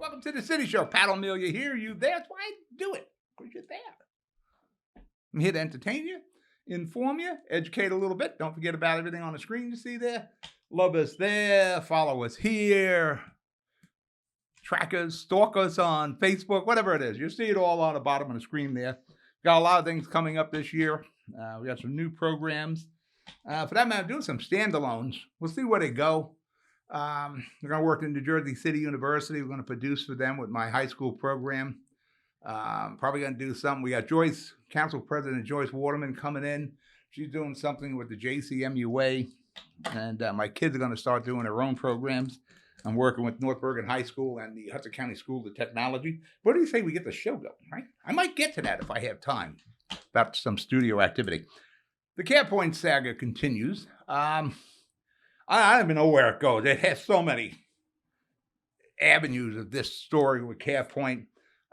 Welcome to the City Show. Pat O'Melia here. You there? That's why I do it, because you're there. I'm here to entertain you, inform you, educate a little bit. Don't forget about everything on the screen you see there. Love us there. Follow us here. Track us, stalk us on Facebook, whatever it is. You'll see it all on the bottom of the screen there. Got a lot of things coming up this year. We got some new programs. For that matter, doing some standalones. We'll see where they go. We're going to work in New Jersey City University. We're going to produce for them with my high school program. Probably going to do something. We got Joyce, Council President Joyce Waterman coming in. She's doing something with the JCMUA. And my kids are going to start doing their own programs. I'm working with North Bergen High School and the Hudson County School of Technology. What do you say we get the show going, right? I might get to that if I have time, about some studio activity. The CarePoint saga continues. I don't even know where it goes. It has so many avenues of this story with CarePoint.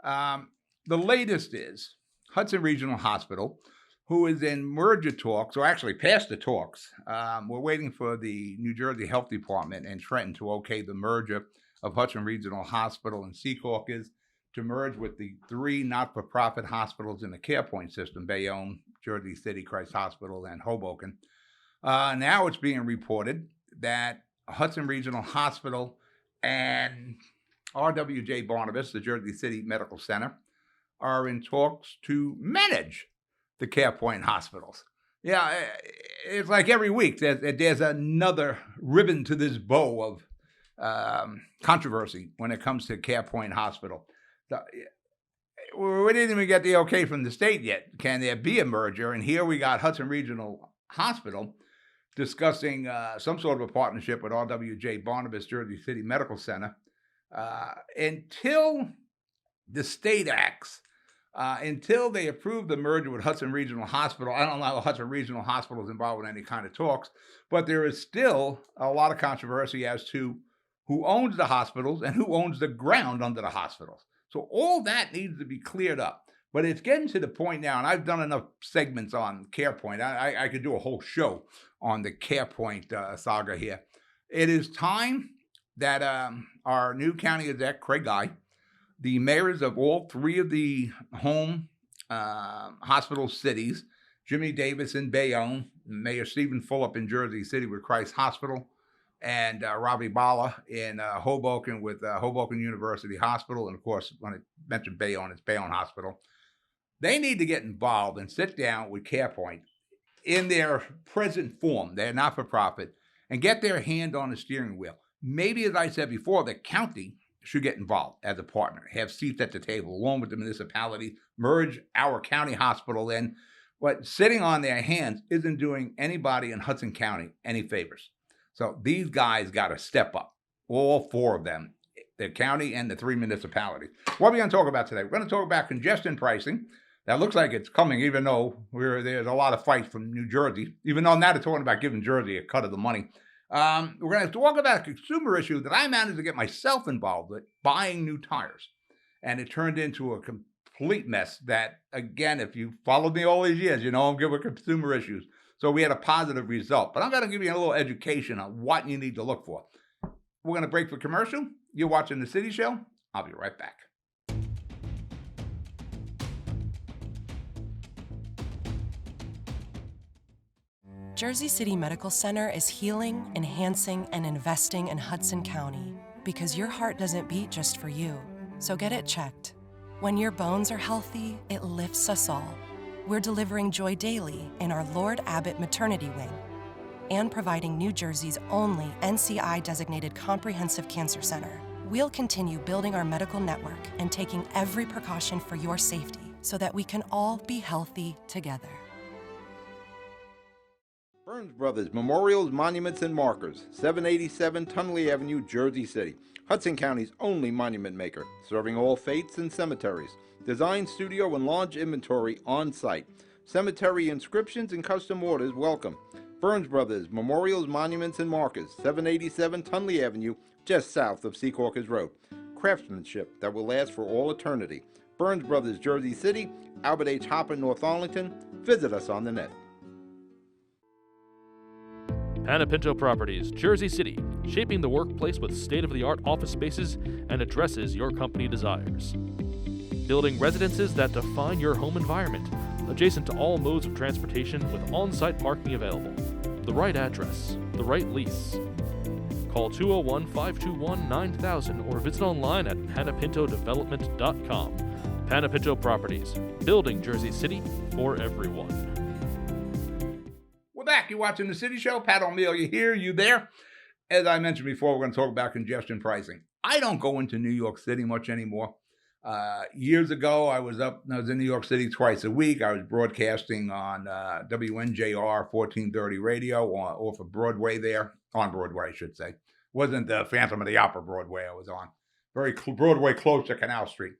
The latest is Hudson Regional Hospital, who is in merger talks, or actually past the talks. We're waiting for the New Jersey Health Department and Trenton to okay the merger of Hudson Regional Hospital and Secaucus to merge with the three not-for-profit hospitals in the CarePoint system, Bayonne, Jersey City, Christ Hospital, and Hoboken. Now it's being reported that Hudson Regional Hospital and RWJ Barnabas, the Jersey City Medical Center, are in talks to manage the CarePoint hospitals. Yeah, it's like every week there's another ribbon to this bow of controversy when it comes to CarePoint Hospital. We didn't even get the okay from the state yet. Can there be a merger? And here we got Hudson Regional Hospital discussing some sort of a partnership with RWJ Barnabas Jersey City Medical Center. Until the state acts, until they approve the merger with Hudson Regional Hospital, I don't know how Hudson Regional Hospital is involved in any kind of talks, but there is still a lot of controversy as to who owns the hospitals and who owns the ground under the hospitals. So all that needs to be cleared up. But it's getting to the point now, and I've done enough segments on CarePoint. I could do a whole show on the CarePoint saga here. It is time that our new county exec, Craig Guy, the mayors of all three of the home hospital cities, Jimmy Davis in Bayonne, Mayor Stephen Fulop in Jersey City with Christ Hospital, and Ravi Bala in Hoboken with Hoboken University Hospital. And of course, when I mentioned Bayonne, it's Bayonne Hospital. They need to get involved and sit down with CarePoint in their present form. They're not for profit, and get their hand on the steering wheel. Maybe, as I said before, the county should get involved as a partner, have seats at the table along with the municipality, merge our county hospital in. But sitting on their hands isn't doing anybody in Hudson County any favors. So these guys got to step up, all four of them, the county and the three municipalities. What are we going to talk about today? We're going to talk about congestion pricing. That looks like it's coming, even though there's a lot of fights from New Jersey, even though now they're talking about giving Jersey a cut of the money. We're going to talk about a consumer issue that I managed to get myself involved with, buying new tires. And it turned into a complete mess that, again, if you followed me all these years, you know I'm good with consumer issues. So we had a positive result. But I'm going to give you a little education on what you need to look for. We're going to break for commercial. You're watching The City Show. I'll be right back. Jersey City Medical Center is healing, enhancing, and investing in Hudson County because your heart doesn't beat just for you. So get it checked. When your bones are healthy, it lifts us all. We're delivering joy daily in our Lord Abbott Maternity Wing and providing New Jersey's only NCI-designated comprehensive cancer center. We'll continue building our medical network and taking every precaution for your safety so that we can all be healthy together. Burns Brothers Memorials, Monuments, and Markers, 787 Tunley Avenue, Jersey City. Hudson County's only monument maker, serving all faiths and cemeteries. Design, studio, and launch inventory on site. Cemetery inscriptions and custom orders welcome. Burns Brothers Memorials, Monuments, and Markers, 787 Tunley Avenue, just south of Secaucus Road. Craftsmanship that will last for all eternity. Burns Brothers, Jersey City, Albert H. Hopper, North Arlington. Visit us on the net. Panapinto Properties, Jersey City, shaping the workplace with state-of-the-art office spaces and addresses your company desires. Building residences that define your home environment, adjacent to all modes of transportation with on-site parking available. The right address, the right lease. Call 201-521-9000 or visit online at panapintodevelopment.com. Panapinto Properties, building Jersey City for everyone. We're back. You're watching The City Show. Pat O'Meara, you here? You there? As I mentioned before, we're going to talk about congestion pricing. I don't go into New York City much anymore. Years ago, I was in New York City twice a week. I was broadcasting on WNJR 1430 radio off of Broadway there. On Broadway, I should say. Wasn't the Phantom of the Opera Broadway I was on. Broadway close to Canal Street.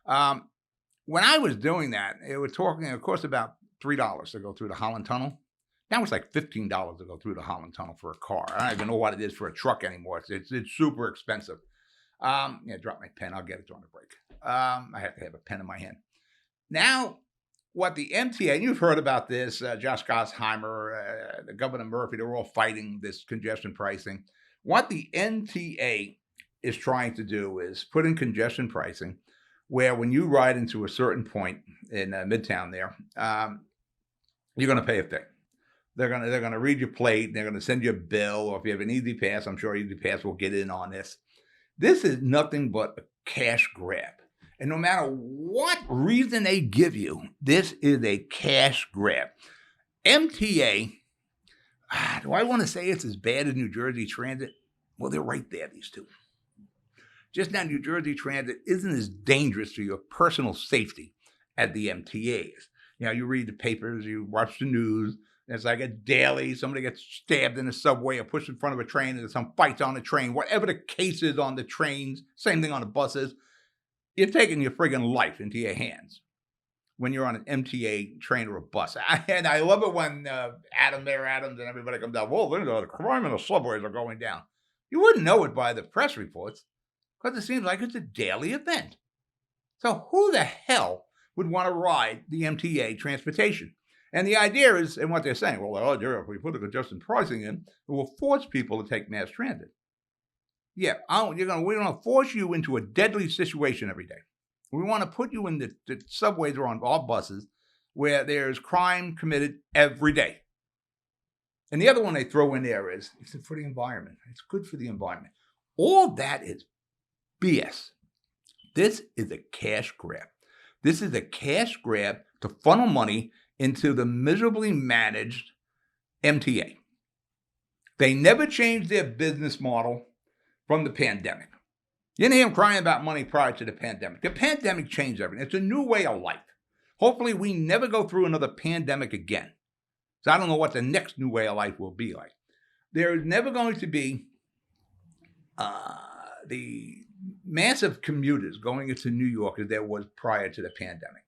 When I was doing that, it was talking, of course, about $3 to go through the Holland Tunnel. Now it's like $15 to go through the Holland Tunnel for a car. I don't even know what it is for a truck anymore. It's super expensive. Drop my pen. I'll get it during the break. I have to have a pen in my hand. Now, what the MTA, and you've heard about this, Josh Gossheimer, the Governor Murphy, they're all fighting this congestion pricing. What the MTA is trying to do is put in congestion pricing where when you ride into a certain point in Midtown there, you're going to pay a fee. They're gonna read your plate. They're gonna send you a bill, or if you have an Easy Pass, I'm sure Easy Pass will get in on this. This is nothing but a cash grab, and no matter what reason they give you, this is a cash grab. MTA. Do I want to say it's as bad as New Jersey Transit? Well, they're right there. These two. Just now, New Jersey Transit isn't as dangerous to your personal safety as the MTA is. You know, you read the papers, you watch the news. It's like a daily, somebody gets stabbed in the subway or pushed in front of a train, and there's some fights on the train. Whatever the case is on the trains, same thing on the buses. You're taking your friggin' life into your hands when you're on an MTA train or a bus. And I love it when Adams and everybody comes out, well, the crime in the subways are going down. You wouldn't know it by the press reports because it seems like it's a daily event. So who the hell would want to ride the MTA transportation? And the idea is, and what they're saying, well, if we put the congestion pricing in, it will force people to take mass transit. Yeah, we're going to force you into a deadly situation every day. We want to put you in the subways or on our buses where there's crime committed every day. And the other one they throw in there is, it's for the environment. It's good for the environment. All that is BS. This is a cash grab. This is a cash grab to funnel money into the miserably managed MTA. They never changed their business model from the pandemic. You didn't hear them crying about money prior to the pandemic. The pandemic changed everything. It's a new way of life. Hopefully we never go through another pandemic again. So I don't know what the next new way of life will be like. There is never going to be the massive commuters going into New York as there was prior to the pandemic.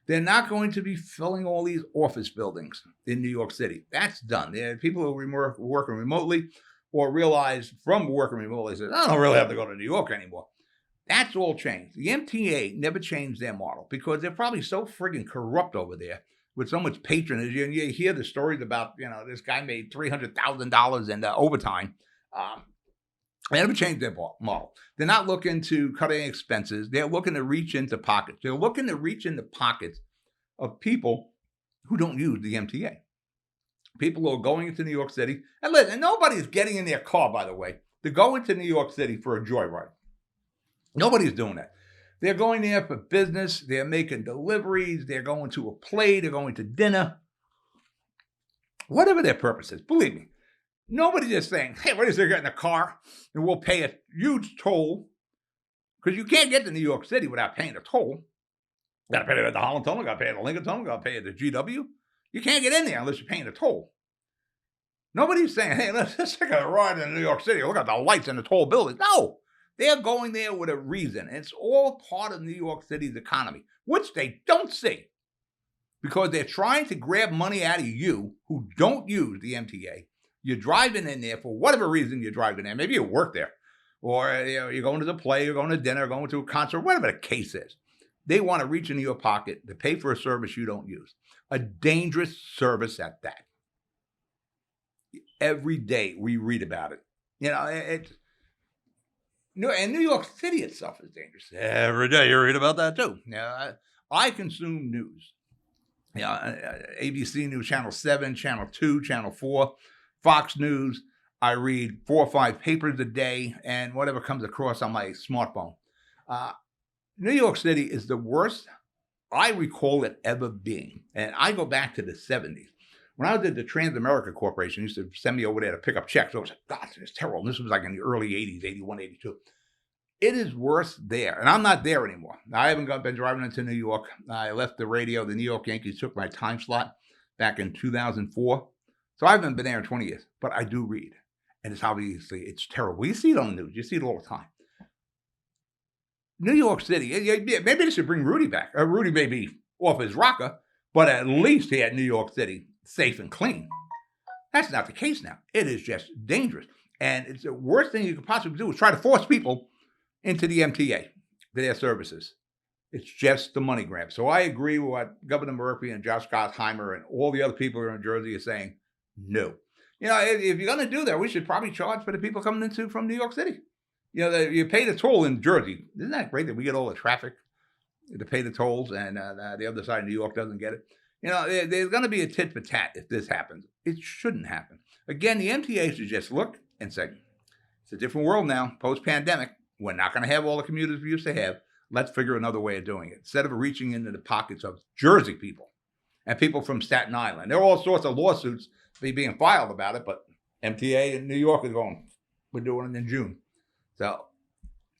They're not going to be filling all these office buildings in New York City. That's done. There are people who are working remotely or realize from working remotely, say, I don't really have to go to New York anymore. That's all changed. The MTA never changed their model because they're probably so friggin' corrupt over there with so much patronage. And you hear the stories about, this guy made $300,000 in overtime. They never changed their model. They're not looking to cut any expenses. They're looking to reach into pockets. They're looking to reach into pockets of people who don't use the MTA. People who are going into New York City. And listen, nobody's getting in their car, by the way, to go into New York City for a joyride. Nobody's doing that. They're going there for business. They're making deliveries. They're going to a play. They're going to dinner. Whatever their purpose is, believe me. Nobody's just saying, hey, what is there getting a car and we'll pay a huge toll? Because you can't get to New York City without paying a toll. You got to pay it at the Holland Tunnel, got to pay it at the Lincoln Tunnel, got to pay it at the GW. You can't get in there unless you're paying a toll. Nobody's saying, hey, let's take a ride in New York City. Look at the lights in the tall buildings. No, they're going there with a reason. And it's all part of New York City's economy, which they don't see. Because they're trying to grab money out of you who don't use the MTA. You're driving in there for whatever reason you're driving there. Maybe you work there. Or you're going to the play, you're going to dinner, going to a concert, whatever the case is. They want to reach into your pocket to pay for a service you don't use. A dangerous service at that. Every day we read about it. You know, and New York City itself is dangerous. Every day you read about that too. Yeah, I consume news. ABC News, Channel 7, Channel 2, Channel 4, Fox News. I read 4 or 5 papers a day and whatever comes across on my smartphone. New York City is the worst I recall it ever being. And I go back to the 70s. When I was at the Transamerica Corporation, used to send me over there to pick up checks. So I was like, God, it's terrible. And this was like in the early 80s, 81, 82. It is worse there. And I'm not there anymore. I haven't been driving into New York. I left the radio. The New York Yankees took my time slot back in 2004. So I haven't been there in 20 years. But I do read. And it's terrible. You see it on the news. You see it all the time. New York City, maybe they should bring Rudy back. Rudy may be off his rocker, but at least he had New York City safe and clean. That's not the case now. It is just dangerous. And it's the worst thing you could possibly do is try to force people into the MTA, to their services. It's just the money grab. So I agree with what Governor Murphy and Josh Gottheimer and all the other people here in Jersey are saying. No. If you're going to do that, we should probably charge for the people coming from New York City. You pay the toll in Jersey. Isn't that great that we get all the traffic to pay the tolls and the other side of New York doesn't get it? There's going to be a tit for tat if this happens. It shouldn't happen. Again, the MTA should just look and say, it's a different world now, post-pandemic. We're not going to have all the commuters we used to have. Let's figure another way of doing it. Instead of reaching into the pockets of Jersey people and people from Staten Island. There are all sorts of lawsuits being filed about it, but MTA in New York is going, we're doing it in June. So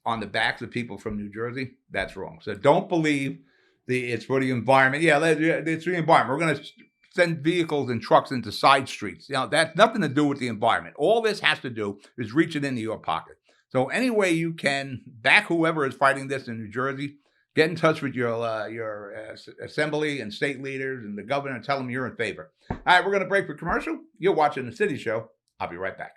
on the backs of people from New Jersey, that's wrong. So don't believe it's for the environment. Yeah, it's the environment. We're going to send vehicles and trucks into side streets. That's nothing to do with the environment. All this has to do is reach it into your pocket. So any way you can back whoever is fighting this in New Jersey, get in touch with your assembly and state leaders and the governor and tell them you're in favor. All right, we're going to break for commercial. You're watching The City Show. I'll be right back.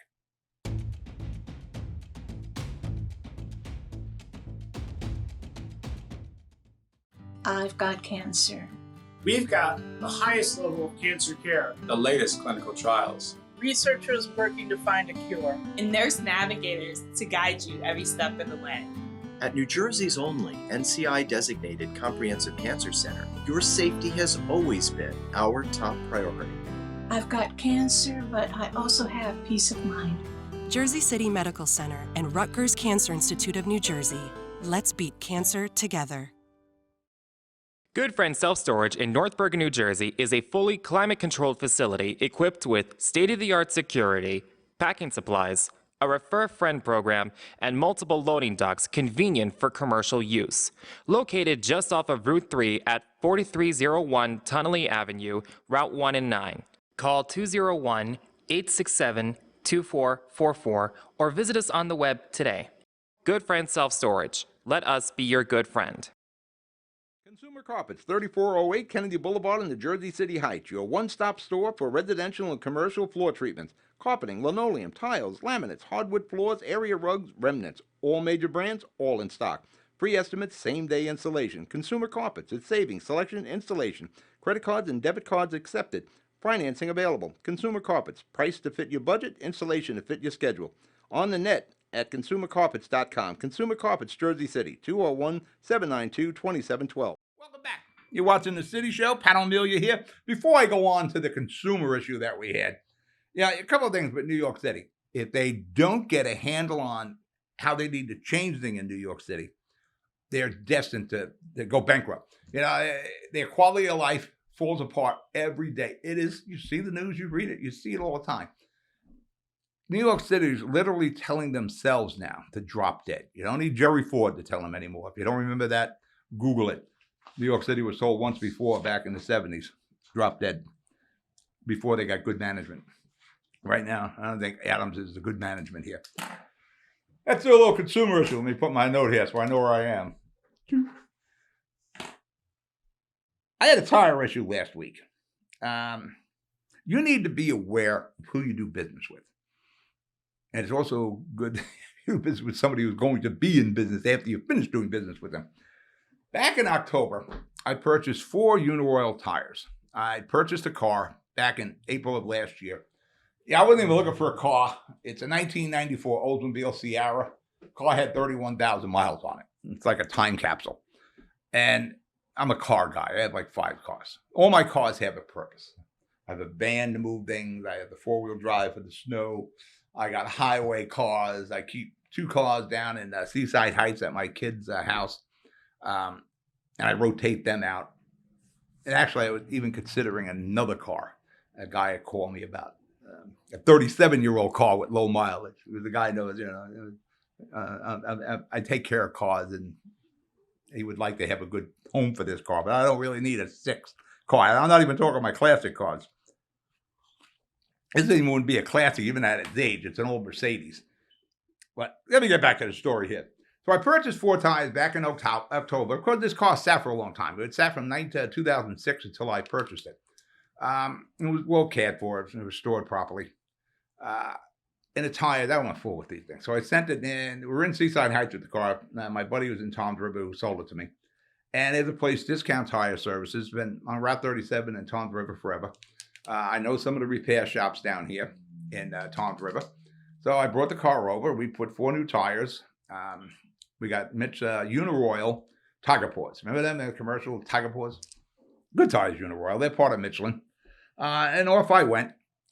I've got cancer. We've got the highest level of cancer care, the latest clinical trials, researchers working to find a cure, and nurse navigators to guide you every step of the way. At New Jersey's only NCI-designated Comprehensive Cancer Center, your safety has always been our top priority. I've got cancer, but I also have peace of mind. Jersey City Medical Center and Rutgers Cancer Institute of New Jersey. Let's beat cancer together. Good Friend Self-Storage in North Bergen, New Jersey is a fully climate-controlled facility equipped with state-of-the-art security, packing supplies, a Refer a Friend program, and multiple loading docks convenient for commercial use. Located just off of Route 3 at 4301 Tunnelly Avenue, Route 1 and 9. Call 201-867-2444 or visit us on the web today. Good Friend Self-Storage. Let us be your good friend. Consumer Carpets, 3408 Kennedy Boulevard in the Jersey City Heights, your one-stop store for residential and commercial floor treatments, carpeting, linoleum, tiles, laminates, hardwood floors, area rugs, remnants, all major brands, all in stock. Free estimates, same-day installation. Consumer Carpets, it's savings, selection, installation. Credit cards and debit cards accepted. Financing available. Consumer Carpets, price to fit your budget, installation to fit your schedule. On the net at consumercarpets.com. Consumer Carpets, Jersey City, 201-792-2712. Welcome back. You're watching The City Show. Pat O'Melia here. Before I go on to the consumer issue that we had, a couple of things with New York City. If they don't get a handle on how they need to change things in New York City, they're destined to go bankrupt. Their quality of life falls apart every day. It is, you see the news, you read it, you see it all the time. New York City is literally telling themselves now to drop dead. You don't need Jerry Ford to tell them anymore. If you don't remember that, Google it. New York City was told once before, back in the 70s, drop dead, before they got good management. Right now, I don't think Adams is the good management here. That's a little consumer issue. Let me put my note here so I know where I am. I had a tire issue last week. You need to be aware of who you do business with. And it's also good to do business with somebody who's going to be in business after you finish doing business with them. Back in October, I purchased 4 Uniroyal tires. I purchased a car back in April of last year. Yeah, I wasn't even looking for a car. It's a 1994 Oldsmobile Sierra. Car had 31,000 miles on it. It's like a time capsule. And I'm a car guy. I have like 5 cars. All my cars have a purpose. I have a van to move things. I have the 4-wheel drive for the snow. I got highway cars. I keep 2 cars down in Seaside Heights at my kid's house. And I rotate them out. And actually, I was even considering another car. A guy had called me about a 37-year-old car with low mileage. The guy knows, I take care of cars, and he would like to have a good home for this car, but I don't really need a 6th car. I'm not even talking my classic cars. This even wouldn't be a classic, even at its age. It's an old Mercedes. But let me get back to the story here. So I purchased 4 tires back in October. Of course, this car sat for a long time. It sat from 2006 until I purchased it. It was well cared for. It was stored properly. And the tires, I went full with these things. So I sent it in. We're in Seaside Heights with the car. My buddy was in Tom's River who sold it to me. And there's a place, Discount Tire Services, been on Route 37 in Tom's River forever. I know some of the repair shops down here in Tom's River. So I brought the car over. We put 4 new tires. We got Mitch Uniroyal Tiger Paws. Remember them, the commercial Tiger Paws? Good tires, Uniroyal. They're part of Michelin. And off I went.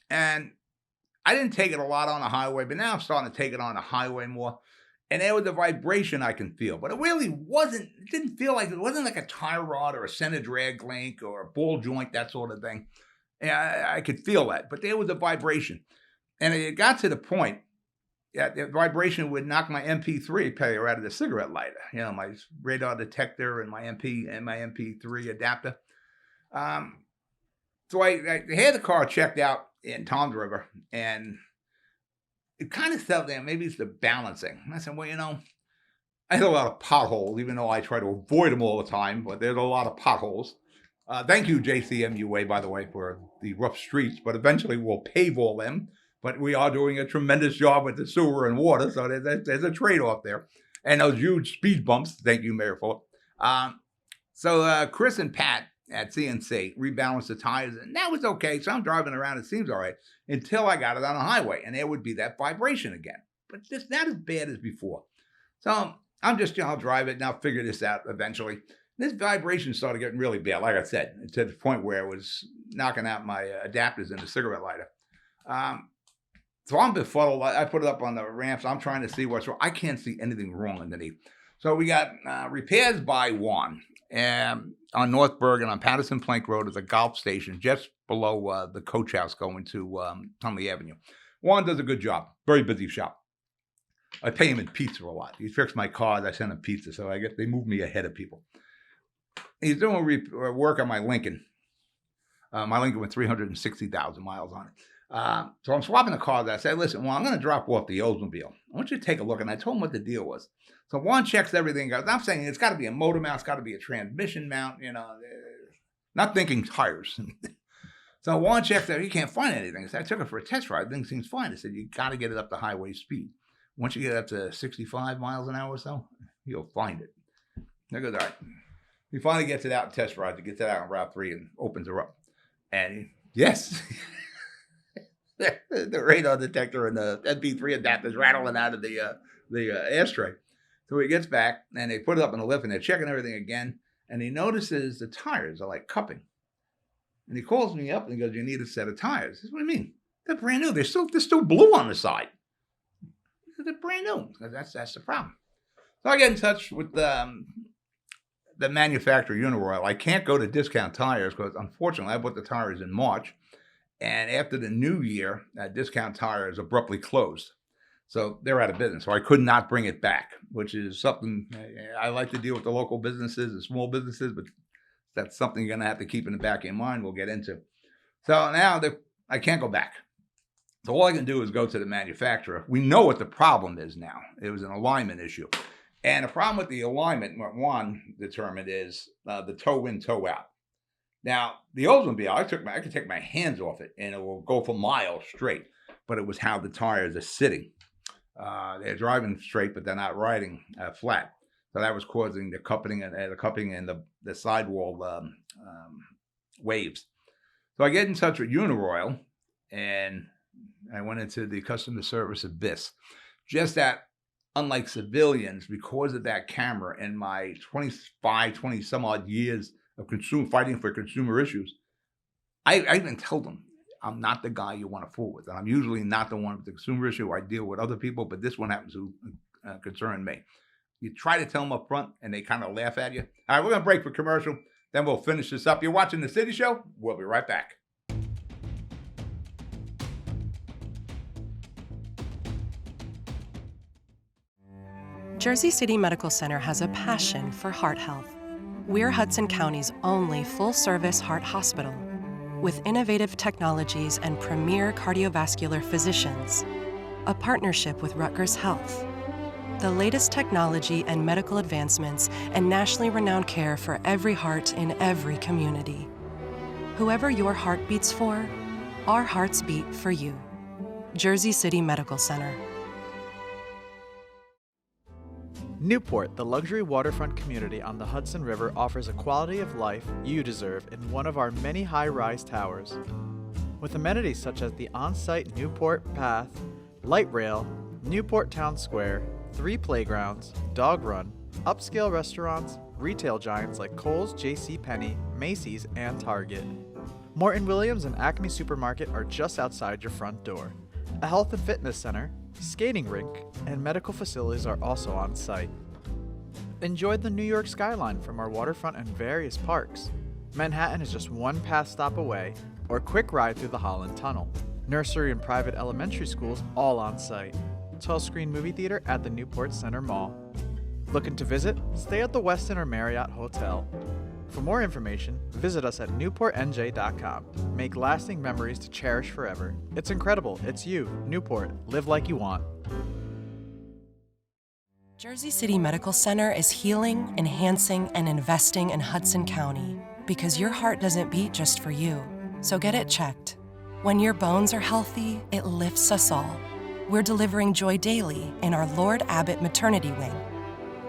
And I didn't take it a lot on the highway, but now I'm starting to take it on the highway more. And there was a vibration I can feel. But it really wasn't, it didn't feel like, it wasn't like a tie rod or a center drag link or a ball joint, that sort of thing. Yeah, I could feel that. But there was a vibration. And it got to the point that the vibration would knock my MP3 player out of the cigarette lighter. You know, my radar detector and my MP3 adapter. So I had the car checked out in Tom's River, and it kind of felt there, maybe it's the balancing. And I said, well, I had a lot of potholes, even though I try to avoid them all the time, but there's a lot of potholes. Thank you, JCMUA, by the way, for the rough streets, but eventually we'll pave all them. But we are doing a tremendous job with the sewer and water, so there's a trade-off there. And those huge speed bumps, thank you, Mayor Phillip. So Chris and Pat at CNC rebalanced the tires, and that was okay. So I'm driving around, it seems all right, until I got it on the highway, and there would be that vibration again. But just not as bad as before. So I'm just, I'll drive it, and I'll figure this out eventually. This vibration started getting really bad, like I said, to the point where it was knocking out my adapters in the cigarette lighter. So I'm befuddled. I put it up on the ramps. I'm trying to see what's wrong. I can't see anything wrong underneath. So we got repairs by Juan. On North Bergen on Patterson Plank Road is a golf station just below the coach house going to Tunley Avenue. Juan does a good job. Very busy shop. I pay him in pizza a lot. He fixed my cars. I send him pizza, so I guess they move me ahead of people. He's doing work on my Lincoln. My Lincoln with 360,000 miles on it. So I'm swapping the cars. I said, listen, well, I'm going to drop off the Oldsmobile. I want you to take a look. And I told him what the deal was. So Juan checks everything out. I'm saying it's got to be a motor mount. It's got to be a transmission mount, not thinking tires. So Juan checks out. He can't find anything. So I took it for a test ride. Thing seems fine. I said, you got to get it up to highway speed. Once you get up to 65 miles an hour or so, you'll find it. I goes, all right. He finally gets it out in test rides. He gets it out on Route 3 and opens her up. And yes, the radar detector and the MP3 adapter's rattling out of the ashtray. So he gets back, and they put it up in the lift, and they're checking everything again, and he notices the tires are like cupping. And he calls me up, and he goes, you need a set of tires. I said, what do you mean? They're brand new. They're still blue on the side. They're brand new. That's the problem. So I get in touch with the manufacturer, Uniroyal. I can't go to Discount Tires because, unfortunately, I bought the tires in March, and after the new year, Discount Tires abruptly closed. So they're out of business. So I could not bring it back, which is something I like to deal with the local businesses, the small businesses, but that's something you're going to have to keep in the back of your mind. We'll get into. So now I can't go back. So all I can do is go to the manufacturer. We know what the problem is now. It was an alignment issue. And the problem with the alignment, what Juan determined is the toe in, toe out. Now, the Oldsmobile, I could take my hands off it and it will go for miles straight, but it was how the tires are sitting. They're driving straight, but they're not riding flat. So that was causing the cupping and the sidewall waves. So I get in touch with Uniroyal, and I went into the customer service abyss. Just that, unlike civilians, because of that camera and my 20 some odd years of fighting for consumer issues, I even tell them, I'm not the guy you want to fool with. And I'm usually not the one with the consumer issue. I deal with other people, but this one happens to concern me. You try to tell them up front and they kind of laugh at you. All right, we're going to break for commercial. Then we'll finish this up. You're watching The City Show. We'll be right back. Jersey City Medical Center has a passion for heart health. We're Hudson County's only full-service heart hospital, with innovative technologies and premier cardiovascular physicians, a partnership with Rutgers Health, the latest technology and medical advancements, and nationally renowned care for every heart in every community. Whoever your heart beats for, our hearts beat for you. Jersey City Medical Center. Newport, the luxury waterfront community on the Hudson River, offers a quality of life you deserve in one of our many high-rise towers. With amenities such as the on-site Newport Path, light rail, Newport Town Square, 3 playgrounds, dog run, upscale restaurants, retail giants like Kohl's, JCPenney, Macy's, and Target. Morton Williams and Acme Supermarket are just outside your front door. A health and fitness center, skating rink, and medical facilities are also on site. Enjoy the New York skyline from our waterfront and various parks. Manhattan is just one pass stop away, or a quick ride through the Holland Tunnel. Nursery and private elementary schools all on site. 12-screen movie theater at the Newport Center Mall. Looking to visit? Stay at the Westin or Marriott Hotel. For more information, visit us at newportnj.com. Make lasting memories to cherish forever. It's incredible. It's you, Newport. Live like you want. Jersey City Medical Center is healing, enhancing, and investing in Hudson County because your heart doesn't beat just for you. So get it checked. When your bones are healthy, it lifts us all. We're delivering joy daily in our Lord Abbott Maternity Wing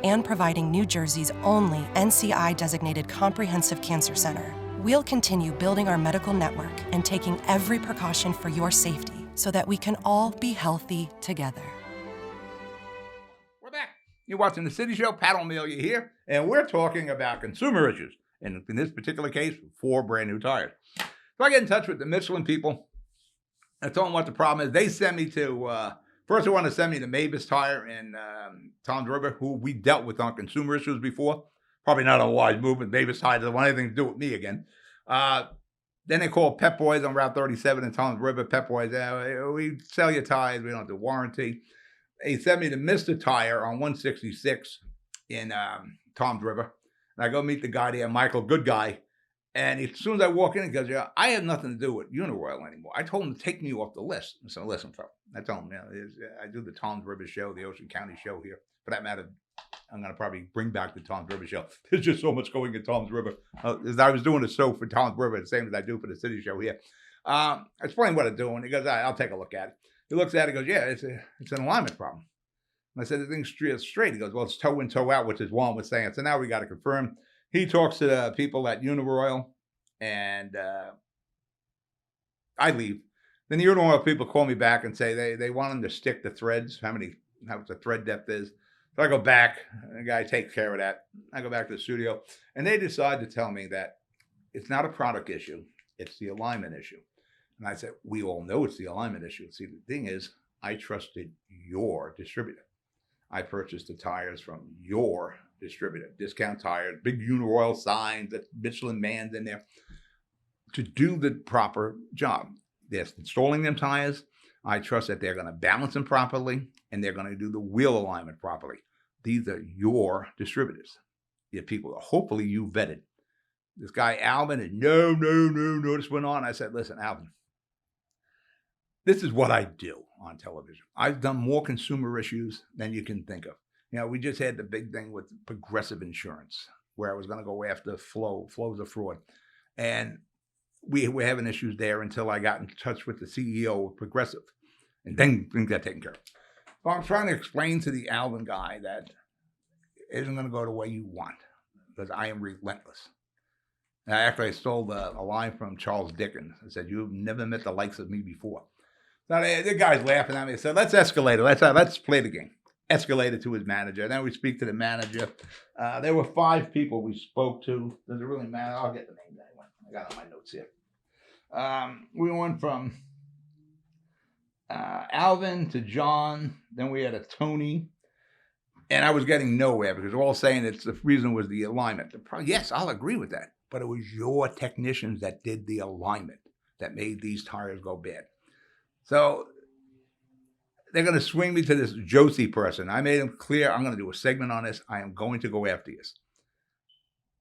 and providing New Jersey's only NCI-designated comprehensive cancer center. We'll continue building our medical network and taking every precaution for your safety so that we can all be healthy together. We're back. You're watching The City Show. Pat O'Melia here, and we're talking about consumer issues. And in this particular case, 4 brand new tires. So I get in touch with the Michelin people. I told them what the problem is. They sent me to, first they want to send me to Mavis Tire in Toms River, who we dealt with on consumer issues before. Probably not a wise move, but Mavis Tire doesn't want anything to do with me again. Then they called Pep Boys on Route 37 in Toms River. Pep Boys, we sell your tires, we don't do warranty. They sent me to Mr. Tire on 166 in Toms River. And I go meet the guy there, Michael, good guy. And as soon as I walk in, he goes, yeah, I have nothing to do with Uniroyal anymore. I told him to take me off the list. I said, listen, fella. I told him, I do the Toms River show, the Ocean County show here. For that matter, I'm going to probably bring back the Toms River show. There's just so much going in Toms River. As I was doing a show for Toms River, the same as I do for the City Show here. I explained what I'm doing. He goes, all right, I'll take a look at it. He looks at it and goes, yeah, it's an alignment problem. And I said, the thing's straight. He goes, well, it's toe in, toe out, which is Juan was saying. So now we got to confirm. He talks to the people at Uniroyal. And I leave. Then the Uniroyal people call me back and say they want them to stick the threads, how the thread depth is. So I go back, and the guy takes care of that. I go back to the studio, and they decide to tell me that it's not a product issue, it's the alignment issue. And I said, we all know it's the alignment issue. See, the thing is, I trusted your distributor. I purchased the tires from your distributor, Discount Tires, big Uniroyal signs, that Michelin man's in there, to do the proper job. They're installing them tires. I trust that they're going to balance them properly, and they're going to do the wheel alignment properly. These are your distributors. The people that hopefully you vetted. This guy, Alvin, and no, this went on. I said, listen, Alvin, this is what I do on television. I've done more consumer issues than you can think of. You know, we just had the big thing with Progressive Insurance, where I was going to go after flows of fraud. And we were having issues there until I got in touch with the CEO of Progressive. And then things got taken care of. So I'm trying to explain to the Alvin guy that it isn't going to go the way you want, because I am relentless. And I stole a line from Charles Dickens. I said, you've never met the likes of me before. So the guy's laughing at me. I said, let's escalate it. Let's play the game. Escalated to his manager. Then we speak to the manager. There were 5 people we spoke to. Does it really matter? I'll get the names anyway. I got it on my notes here. We went from Alvin to John. Then we had a Tony. And I was getting nowhere because they're all saying it's the reason was the alignment. Yes, I'll agree with that. But it was your technicians that did the alignment that made these tires go bad. So they're going to swing me to this Josie person. I made him clear I'm going to do a segment on this. I am going to go after this.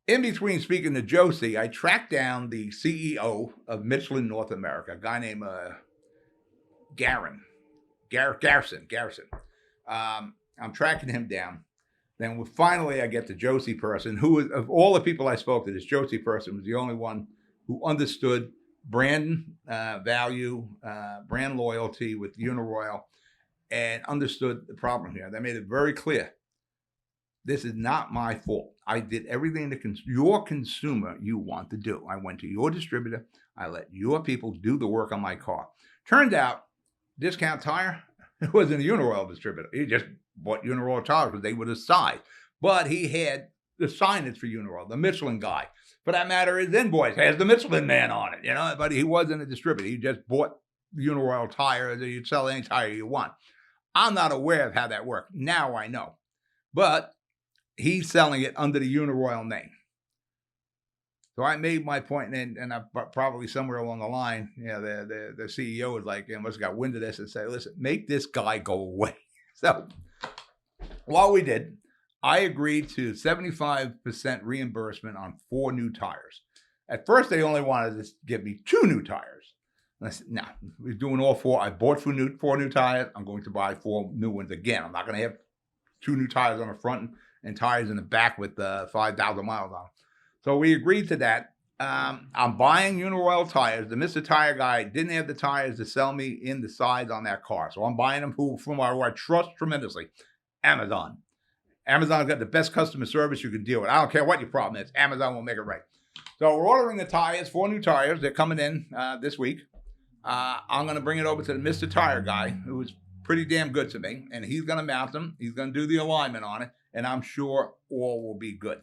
In between speaking to Josie, I tracked down the CEO of Michelin North America, a guy named Garrison. I'm tracking him down. Then finally I get the Josie person, who, of all the people I spoke to, this Josie person was the only one who understood brand value, brand loyalty with Uniroyal, and understood the problem here. They made it very clear. This is not my fault. I did everything your consumer you want to do. I went to your distributor. I let your people do the work on my car. Turned out, Discount Tire, it wasn't a Uniroyal distributor. He just bought Uniroyal tires because they were the size. But he had the signage for Uniroyal, the Michelin guy. For that matter, his invoice has the Michelin man on it, but he wasn't a distributor. He just bought Uniroyal tires. You'd sell any tire you want. I'm not aware of how that worked. Now I know. But he's selling it under the Uniroyal name. So I made my point, and I, probably somewhere along the line, the CEO was like, must have got wind of this and said, listen, make this guy go away. So what we did, I agreed to 75% reimbursement on 4 new tires. At first, they only wanted to give me 2 new tires. And I said, no, we're doing all 4. I bought 4 new tires. I'm going to buy 4 new ones again. I'm not going to have 2 new tires on the front and tires in the back with 5,000 miles on them. So we agreed to that. I'm buying Uniroyal tires. The Mr. Tire guy didn't have the tires to sell me in the size on that car. So I'm buying them from who I trust tremendously, Amazon. Amazon's got the best customer service you can deal with. I don't care what your problem is. Amazon will make it right. So we're ordering the tires, 4 new tires. They're coming in this week. I'm going to bring it over to the Mr. Tire guy, who is pretty damn good to me. And he's going to mount them. He's going to do the alignment on it. And I'm sure all will be good.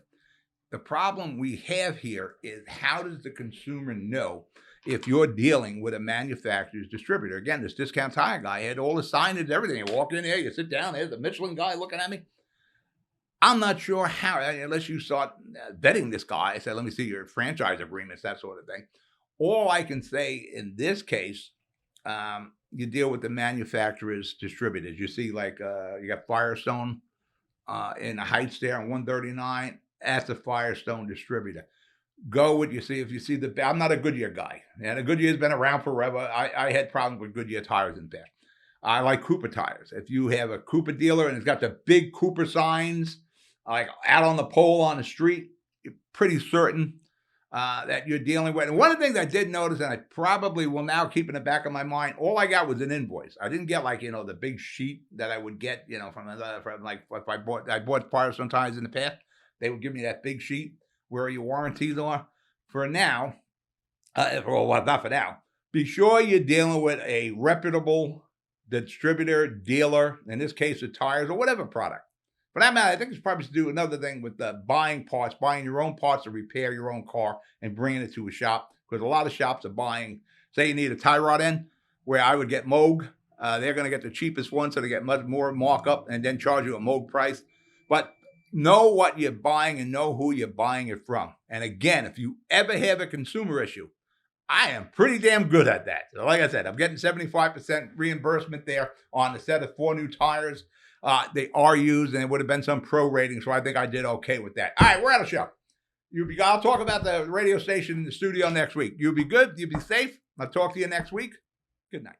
The problem we have here is, how does the consumer know if you're dealing with a manufacturer's distributor? Again, this Discount Tire guy had all the signage, everything. You walk in there, you sit down, there's the Michelin guy looking at me. I'm not sure how, unless you start vetting this guy. I said, let me see your franchise agreements, that sort of thing. All I can say in this case, you deal with the manufacturer's distributors. You see, like, you got Firestone in the Heights there on 139. That's a Firestone distributor. Go with if you see I'm not a Goodyear guy. And Goodyear's been around forever. I had problems with Goodyear tires in the past. I like Cooper tires. If you have a Cooper dealer and it's got the big Cooper signs, like out on the pole on the street, you're pretty certain that you're dealing with. And one of the things I did notice, and I probably will now keep in the back of my mind, all I got was an invoice. I didn't get the big sheet that I would get, from like if I bought Firestone tires in the past. They would give me that big sheet where your warranties are. For now, not for now, be sure you're dealing with a reputable distributor, dealer, in this case, of tires or whatever product. For that matter, I think it's probably to do another thing with buying your own parts to repair your own car and bringing it to a shop. Because a lot of shops are buying, say you need a tie rod in, where I would get Moog. They're going to get the cheapest one, so they get much more markup and then charge you a Moog price. But know what you're buying and know who you're buying it from. And again, if you ever have a consumer issue, I am pretty damn good at that. So like I said, I'm getting 75% reimbursement there on the set of 4 new tires. They are used, and it would have been some pro rating, so I think I did okay with that. All right, we're out of show. I'll talk about the radio station in the studio next week. You'll be good. You'll be safe. I'll talk to you next week. Good night.